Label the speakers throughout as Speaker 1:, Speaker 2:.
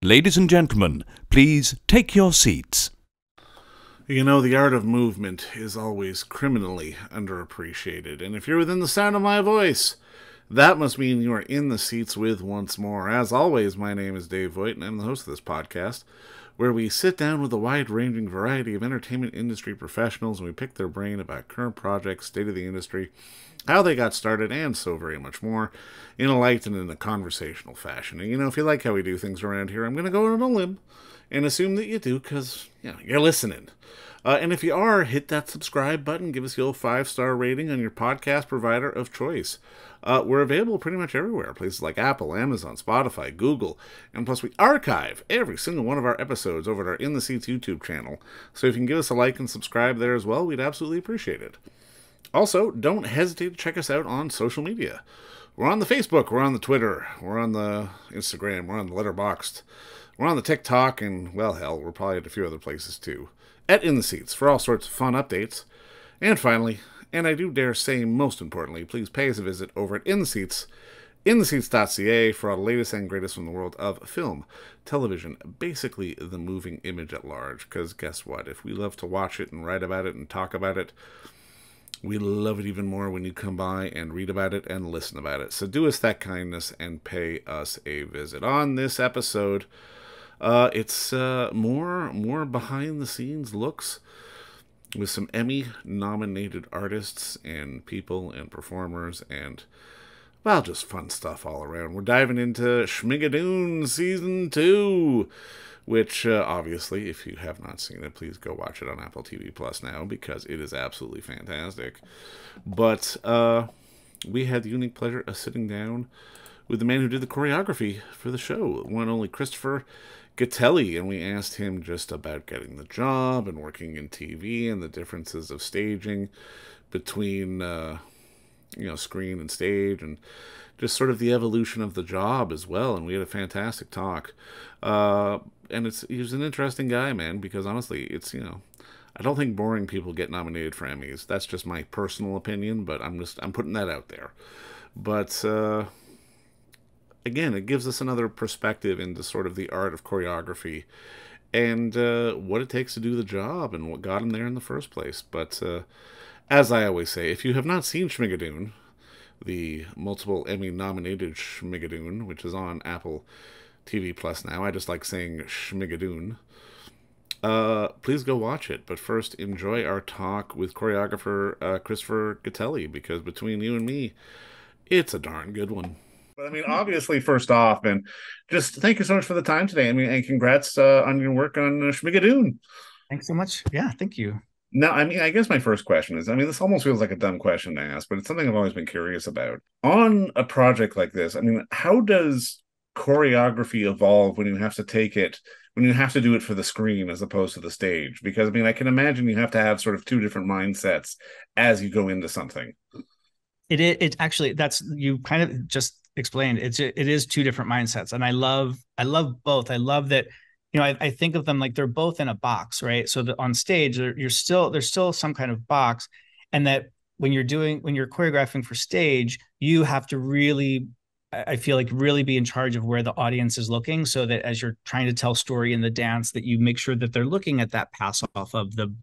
Speaker 1: Ladies and gentlemen, please take your seats.
Speaker 2: You know, the art of movement is always criminally underappreciated, and if you're within the sound of my voice, that must mean you are in the seats with once more. As always, my name is Dave Voigt, and I'm the host of this podcast, where we sit down with a wide-ranging variety of entertainment industry professionals, and we pick their brain about current projects, state of the industry, how they got started, and so very much more, in a light and in a conversational fashion. And, you know, if you like how we do things around here, I'm going to go on a limb and assume that you do, because, you know, you're listening. And if you are, hit that subscribe button. Give us the old 5-star rating on your podcast provider of choice. We're available pretty much everywhere. Places like Apple, Amazon, Spotify, Google. And plus, we archive every single one of our episodes over at our In the Seats YouTube channel. So if you can give us a like and subscribe there as well, we'd absolutely appreciate it. Also, don't hesitate to check us out on social media. We're on the Facebook, we're on the Twitter, we're on the Instagram, we're on the Letterboxd, we're on the TikTok, and, well, hell, we're probably at a few other places too. At In the Seats for all sorts of fun updates. And finally, and I do dare say most importantly, please pay us a visit over at In the Seats, intheseats.ca, for all the latest and greatest from the world of film, television, basically the moving image at large. Because guess what? If we love to watch it and write about it and talk about it, we love it even more when you come by and read about it and listen about it. So do us that kindness and pay us a visit. On this episode, it's more behind-the-scenes looks with some Emmy-nominated artists and people and performers and, well, just fun stuff all around. We're diving into Schmigadoon Season 2, which, obviously, if you have not seen it, please go watch it on Apple TV Plus now, because it is absolutely fantastic. But we had the unique pleasure of sitting down with the man who did the choreography for the show, one and only Christopher Gatelli, and we asked him just about getting the job and working in TV and the differences of staging between, screen and stage, and just sort of the evolution of the job as well. And we had a fantastic talk. And he was an interesting guy, man, because honestly, I don't think boring people get nominated for Emmys. That's just my personal opinion, but I'm putting that out there. But, again, it gives us another perspective into sort of the art of choreography and what it takes to do the job and what got him there in the first place. But as I always say, if you have not seen Schmigadoon, the multiple Emmy-nominated Schmigadoon, which is on Apple TV Plus now, I just like saying Schmigadoon, please go watch it. But first, enjoy our talk with choreographer Christopher Gatelli, because between you and me, it's a darn good one. But I mean, obviously, first off, and just thank you so much for the time today. I mean, and congrats on your work on Schmigadoon.
Speaker 3: Thanks so much. Yeah, thank you.
Speaker 2: Now, I mean, I guess my first question is, I mean, this almost feels like a dumb question to ask, but it's something I've always been curious about. On a project like this, I mean, how does choreography evolve when you have to do it for the screen as opposed to the stage? Because, I mean, I can imagine you have to have sort of two different mindsets as you go into something.
Speaker 3: It actually, that's, you kind of just explained, it is two different mindsets, and I love both. I love that, I think of them like they're both in a box, right? So that on stage there's still some kind of box, and that when you're choreographing for stage, you have to really, I feel like, really be in charge of where the audience is looking, so that as you're trying to tell story in the dance, that you make sure that they're looking at that pass off of the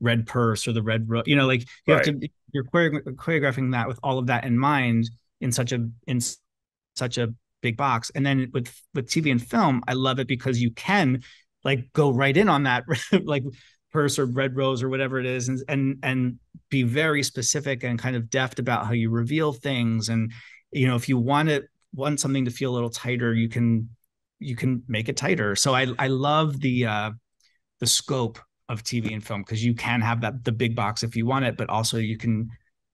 Speaker 3: red purse or the red rope, like you
Speaker 2: Right.
Speaker 3: have to, you're choreographing that with all of that in mind in such a big box. And then with TV and film, I love it because you can like go right in on that like purse or red rose or whatever it is, and be very specific and kind of deft about how you reveal things. And if you want something to feel a little tighter, you can make it tighter. So I love the scope of TV and film, because you can have the big box if you want it, but also you can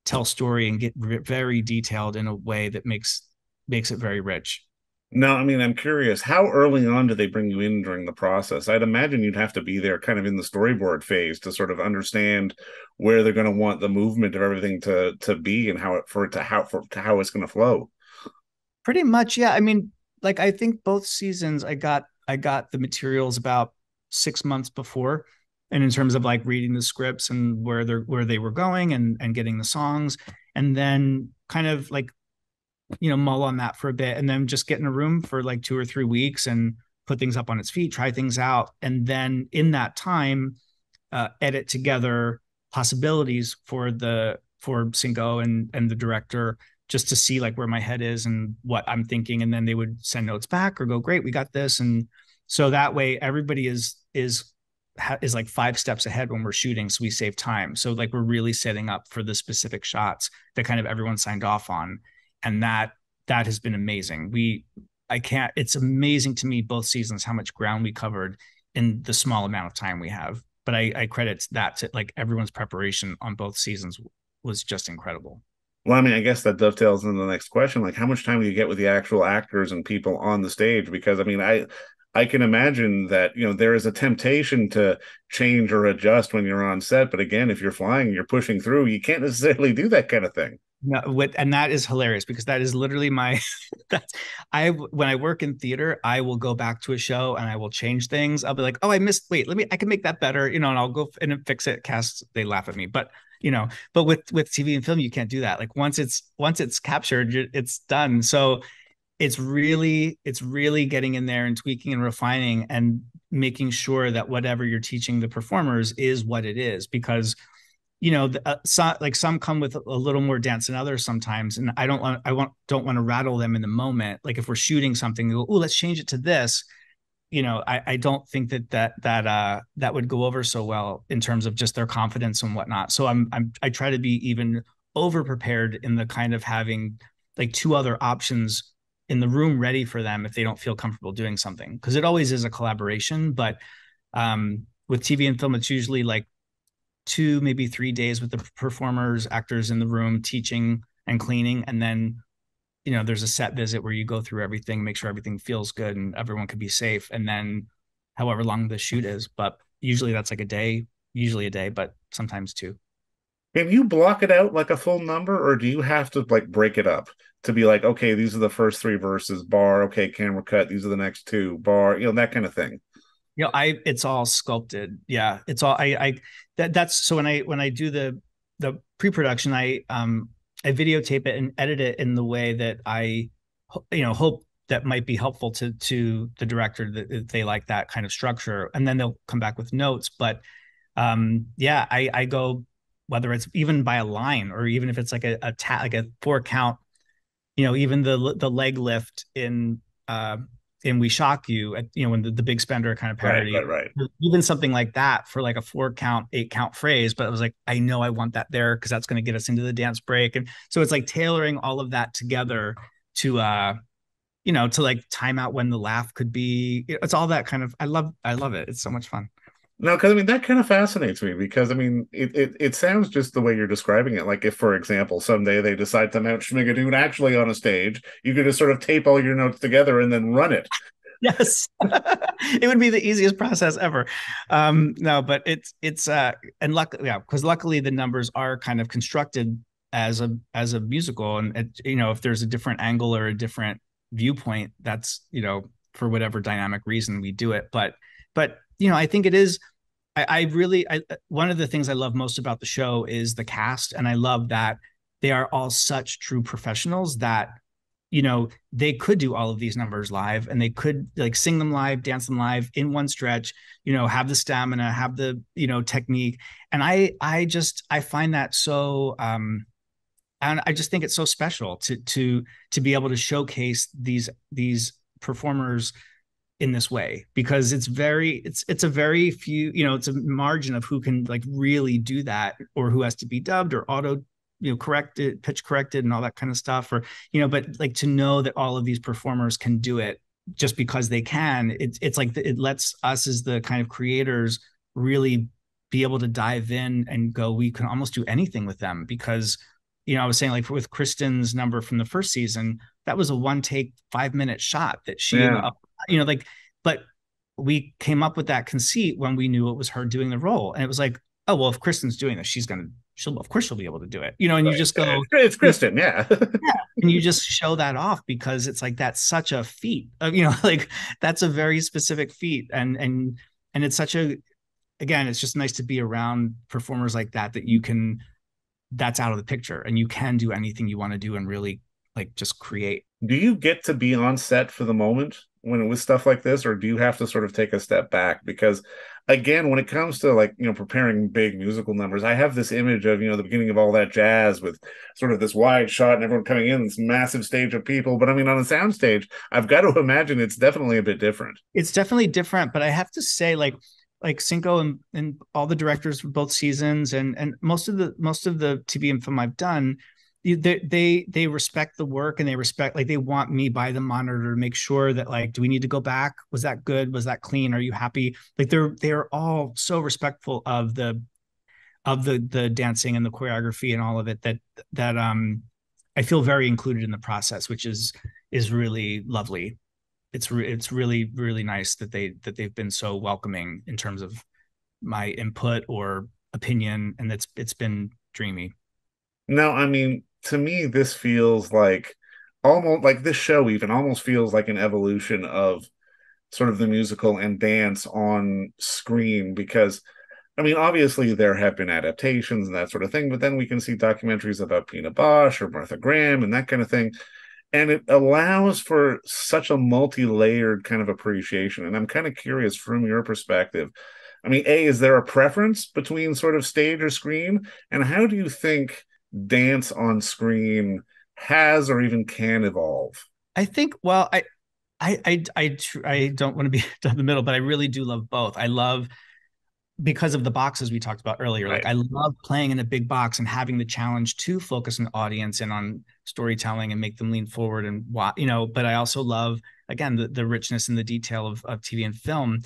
Speaker 3: tell story and get very detailed in a way that makes it very rich.
Speaker 2: No, I mean, I'm curious, how early on do they bring you in during the process? I'd imagine you'd have to be there kind of in the storyboard phase to sort of understand where they're going to want the movement of everything to be, and how it's going to flow.
Speaker 3: Pretty much, yeah. I mean, like, I think both seasons I got the materials about 6 months before, and in terms of like reading the scripts and where they were going, and getting the songs, and then kind of like, mull on that for a bit, and then just get in a room for like 2 or 3 weeks and put things up on its feet, try things out, and then in that time, edit together possibilities for Cinco and the director, just to see like where my head is and what I'm thinking. And then they would send notes back or go, great, we got this. And so that way everybody is like 5 steps ahead when we're shooting. So we save time. So like we're really setting up for the specific shots that kind of everyone signed off on. And that has been amazing. It's amazing to me both seasons, how much ground we covered in the small amount of time we have. But I credit that to like everyone's preparation on both seasons was just incredible.
Speaker 2: Well, I mean, I guess that dovetails into the next question. Like, how much time do you get with the actual actors and people on the stage? Because I mean, I can imagine that, there is a temptation to change or adjust when you're on set. But again, if you're flying, you're pushing through, you can't necessarily do that kind of thing.
Speaker 3: No, and that is hilarious because that is literally my when I work in theater, I will go back to a show and I will change things. I'll be like, oh, wait, I can make that better, and I'll go and fix it. Cast, they laugh at me, but but with TV and film, you can't do that. Like once it's captured, it's done. So it's really getting in there and tweaking and refining and making sure that whatever you're teaching the performers is what it is, because some come with a little more dance than others sometimes, and I don't want to rattle them in the moment. Like if we're shooting something, go, oh, let's change it to this. I don't think that would go over so well in terms of just their confidence and whatnot. So I try to be even over prepared in the kind of having like 2 other options in the room ready for them if they don't feel comfortable doing something, because it always is a collaboration. But with TV and film, it's usually like 2, maybe 3 days with the performers, actors in the room teaching and cleaning. And then, there's a set visit where you go through everything, make sure everything feels good and everyone can be safe. And then however long the shoot is, but usually that's like a day, but sometimes 2.
Speaker 2: Can you block it out like a full number, or do you have to like break it up to be like, okay, these are the first 3 verses, bar, okay, camera cut, these are the next 2, bar, that kind of thing?
Speaker 3: It's all sculpted. Yeah. It's all, that's, so when I do the pre-production, I videotape it and edit it in the way that I, hope that might be helpful to the director, that they like that kind of structure, and then they'll come back with notes. But I go, whether it's even by a line or even if it's like like a 4 count, even the leg lift in We Shock You, when the Big Spender kind of parody,
Speaker 2: right.
Speaker 3: Even something like that for like a 4 count, 8 count phrase. But I was like, I know I want that there because that's going to get us into the dance break. And so it's like tailoring all of that together to to like time out when the laugh could be. It's all that kind of, I love it. It's so much fun.
Speaker 2: No, because I mean that kind of fascinates me, because I mean it sounds just the way you're describing it. Like if, for example, someday they decide to mount Schmigadoon actually on a stage, you could just sort of tape all your notes together and then run it.
Speaker 3: Yes, it would be the easiest process ever. No, but it's and luckily, yeah, because luckily the numbers are kind of constructed as a musical, and if there's a different angle or a different viewpoint, that's for whatever dynamic reason we do it. But I think it is. I really one of the things I love most about the show is the cast, and I love that they are all such true professionals that they could do all of these numbers live, and they could like sing them live, dance them live in one stretch, have the stamina, have the technique. And I find that so and I just think it's so special to be able to showcase these performers in this way, because it's a very few, it's a margin of who can like really do that, or who has to be dubbed or auto corrected, pitch corrected and all that kind of stuff, or but like to know that all of these performers can do it just because they can, it's like it lets us as the kind of creators really be able to dive in and go, we can almost do anything with them. Because I was saying, like with Kristen's number from the first season, that was a 1 take 5-minute shot that she but we came up with that conceit when we knew it was her doing the role, and it was like, oh well, if Kristen's doing this, of course she'll be able to do it, and right. You just go,
Speaker 2: it's Kristen, yeah.
Speaker 3: And you just show that off, because it's like that's such a feat, like that's a very specific feat, and it's such a, again, it's just nice to be around performers like that that's out of the picture, and you can do anything you want to do and really like just create.
Speaker 2: Do you get to be on set for the moment when with stuff like this, or do you have to sort of take a step back? Because again, when it comes to like, preparing big musical numbers, I have this image of, the beginning of All That Jazz with sort of this wide shot and everyone coming in, this massive stage of people. But I mean, on a sound stage, I've got to imagine it's definitely a bit different.
Speaker 3: It's definitely different, but I have to say, like Cinco and all the directors for both seasons and most of the TV and film I've done, they respect the work, and they respect, like, they want me by the monitor to make sure that, like, do we need to go back? Was that good? Was that clean? Are you happy? Like, they're all so respectful of the dancing and the choreography and all of it, that I feel very included in the process, which is really lovely. It's really really nice that they've been so welcoming in terms of my input or opinion, and it's been dreamy.
Speaker 2: No, I mean, to me, this feels like almost like this show even almost feels like an evolution of sort of the musical and dance on screen because I mean, obviously there have been adaptations and that sort of thing, but then we can see documentaries about Pina Bausch or Martha Graham and that kind of thing. And it allows for such a multi-layered kind of appreciation. And I'm kind of curious from your perspective. I mean, A, is there a preference between sort of stage or screen? And how do you think dance on screen has or even can evolve?
Speaker 3: I think, well, I don't want to be down the middle, but I really do love both. I love, because of the boxes we talked about earlier. Like,
Speaker 2: Right.
Speaker 3: I love playing in a big box and having the challenge to focus an audience and on storytelling and make them lean forward and but I also love, again, the richness and the detail of TV and film.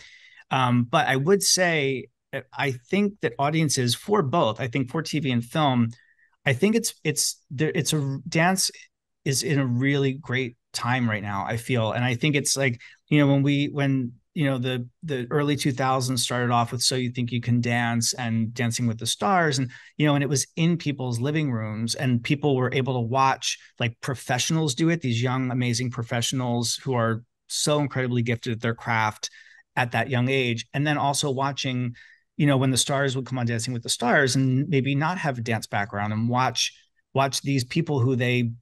Speaker 3: But I would say, I think that audiences for both, I think for TV and film, I think it's a dance is in a really great time right now, I feel. And I think it's like, when the early 2000s started off with So You Think You Can Dance and Dancing with the Stars, and it was in people's living rooms, and people were able to watch like professionals do it, these young amazing professionals who are so incredibly gifted at their craft at that young age. And then also watching, when the stars would come on Dancing with the Stars and maybe not have a dance background, and watch these people who they,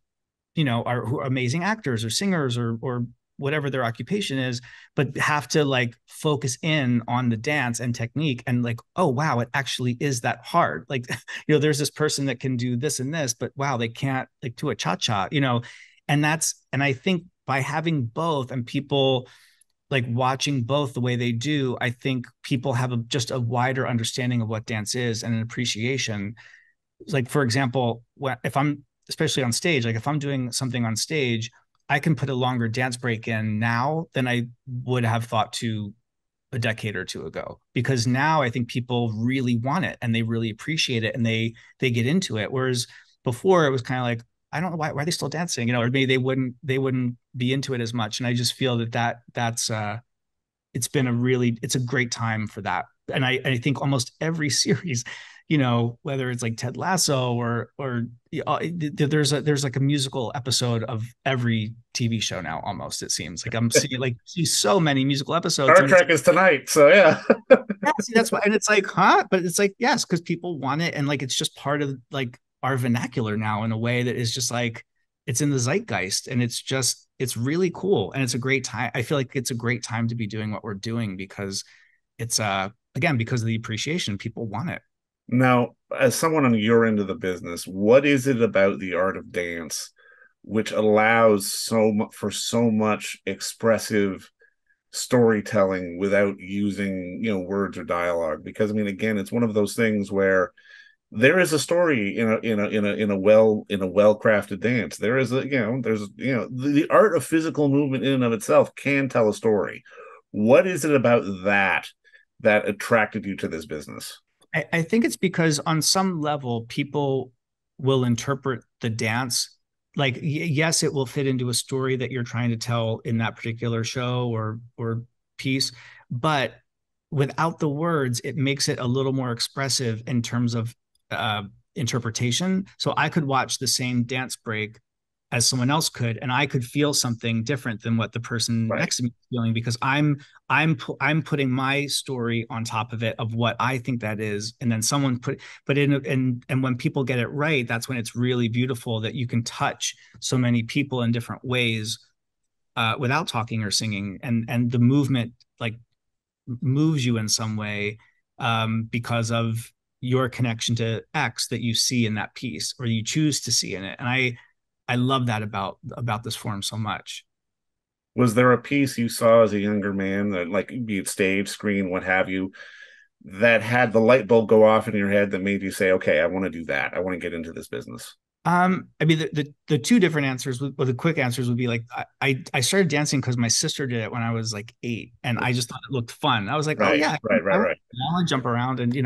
Speaker 3: who are amazing actors or singers or whatever their occupation is, but have to like focus in on the dance and technique, and like, oh wow, it actually is that hard. Like, there's this person that can do this and this, but wow, they can't like do a cha-cha, and I think by having both and people like watching both the way they do, I think people have just a wider understanding of what dance is and an appreciation. Like, for example, if I'm, especially on stage, like if I'm doing something on stage, I can put a longer dance break in now than I would have thought to a decade or two ago, because now I think people really want it and they really appreciate it, and they get into it. Whereas before it was kind of like, I don't know why are they still dancing, or maybe they wouldn't be into it as much. And I just feel that's it's a great time for that. And I think almost every series, whether it's like Ted Lasso or there's like a musical episode of every TV show now, almost, it seems like I'm seeing like see so many musical episodes.
Speaker 2: Star
Speaker 3: And it's
Speaker 2: Trek is tonight, so yeah.
Speaker 3: yeah, see, that's why, and it's like, huh? But it's like, yes, because people want it, and like it's just part of like our vernacular now in a way that is just like it's in the zeitgeist, and it's really cool, and it's a great time. I feel like it's a great time to be doing what we're doing, because it's again, because of the appreciation, people want it.
Speaker 2: Now, as someone on your end of the business, what is it about the art of dance which allows for so much expressive storytelling without using, words or dialogue? Because I mean, again, it's one of those things where there is a story in a well crafted dance. There is the art of physical movement in and of itself can tell a story. What is it about that attracted you to this business?
Speaker 3: I think it's because on some level, people will interpret the dance like, yes, it will fit into a story that you're trying to tell in that particular show or piece, but without the words, it makes it a little more expressive in terms of uh, interpretation. So I could watch the same dance break as someone else could, and I could feel something different than what the person
Speaker 2: Right.
Speaker 3: next to me is feeling, because I'm putting my story on top of it, of what I think that is, and then someone put, but in and when people get it right, that's when it's really beautiful, that you can touch so many people in different ways, without talking or singing, and the movement like moves you in some way, because of your connection to X that you see in that piece, or you choose to see in it. And I love that about this form so much.
Speaker 2: Was there a piece you saw as a younger man that, like, be it stage, screen, what have you, that had the light bulb go off in your head that made you say, okay, I want to do that. I want to get into this business?
Speaker 3: I mean, the two different answers, or the quick answers, would be like, I started dancing because my sister did it when I was like 8, and I just thought it looked fun. I was like, oh
Speaker 2: Right,
Speaker 3: yeah,
Speaker 2: right, right, right.
Speaker 3: I want to jump around, and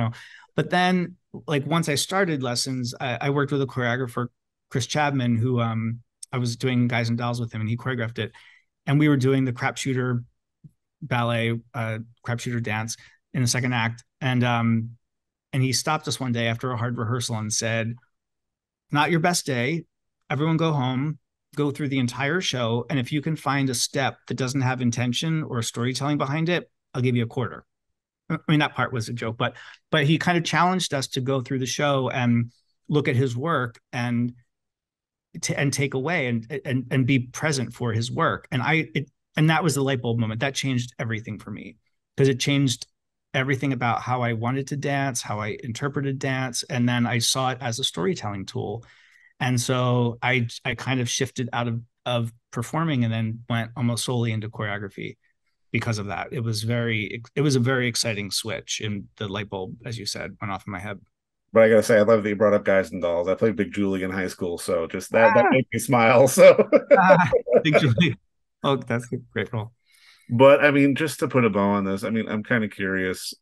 Speaker 3: But then, like, once I started lessons, I worked with a choreographer, Chris Chapman, who I was doing Guys and Dolls with him, and he choreographed it, and we were doing the crap shooter ballet, crap shooter dance in the second act, and he stopped us one day after a hard rehearsal and said, not your best day. Everyone go home, go through the entire show. And if you can find a step that doesn't have intention or storytelling behind it, I'll give you a quarter. I mean, that part was a joke, but he kind of challenged us to go through the show and look at his work, and take away, and be present for his work. And that was the light bulb moment that changed everything for me, because it changed everything about how I wanted to dance, how I interpreted dance, and then I saw it as a storytelling tool. And so I kind of shifted out of performing, and then went almost solely into choreography because of that. It was a very exciting switch, and the light bulb, as you said, went off in my head.
Speaker 2: But I gotta say, I love that you brought up Guys and Dolls. I played Big Julie in high school, so just that
Speaker 3: Ah,
Speaker 2: made me smile. So,
Speaker 3: Big Julie. Oh, that's a great role.
Speaker 2: but I mean, just to put a bow on this, I mean, I'm kind of curious.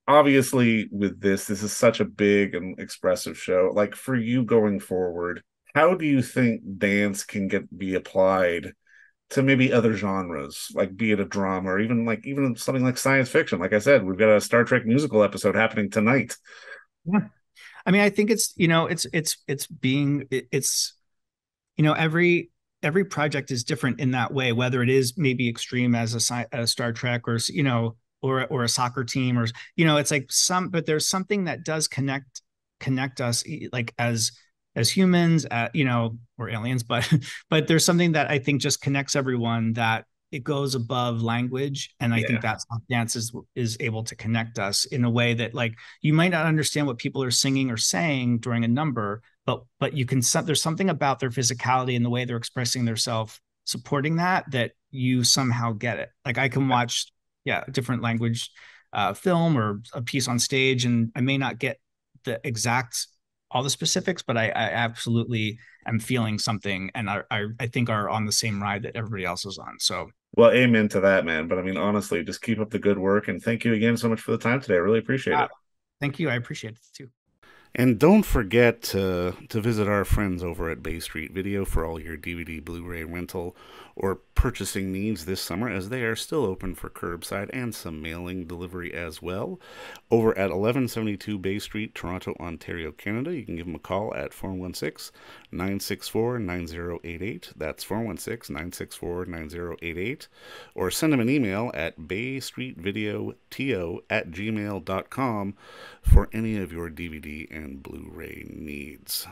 Speaker 2: Obviously, with this is such a big and expressive show. Like, for you going forward, how do you think dance can be applied to maybe other genres, like be it a drama, or even something like science fiction? Like I said, we've got a Star Trek musical episode happening tonight.
Speaker 3: Yeah. I mean, I think it's every project is different in that way, whether it is maybe extreme as a Star Trek, or or a soccer team, or it's like but there's something that does connect us, like as humans, or aliens, but but there's something that I think just connects everyone, that it goes above language, and I think
Speaker 2: Yeah.
Speaker 3: that's how dance is able to connect us in a way that, like, you might not understand what people are singing or saying during a number, but you can, there's something about their physicality and the way they're expressing themselves supporting that you somehow get it. Like, I can watch, yeah, a different language film or a piece on stage, and I may not get the exact all the specifics, but I absolutely am feeling something, and I think are on the same ride that everybody else is on. So
Speaker 2: Well, amen to that, man. But I mean, honestly, just keep up the good work, and thank you again so much for the time today. I really appreciate
Speaker 3: uh,
Speaker 2: it.
Speaker 3: thank you. I appreciate it too.
Speaker 2: And don't forget to visit our friends over at Bay Street Video for all your DVD, Blu-ray rental, or purchasing needs this summer, as they are still open for curbside and some mailing delivery as well. Over at 1172 Bay Street, Toronto, Ontario, Canada, you can give them a call at 416-964-9088. That's 416-964-9088. Or send them an email at baystreetvideoto@gmail.com for any of your DVD and Blu-ray needs.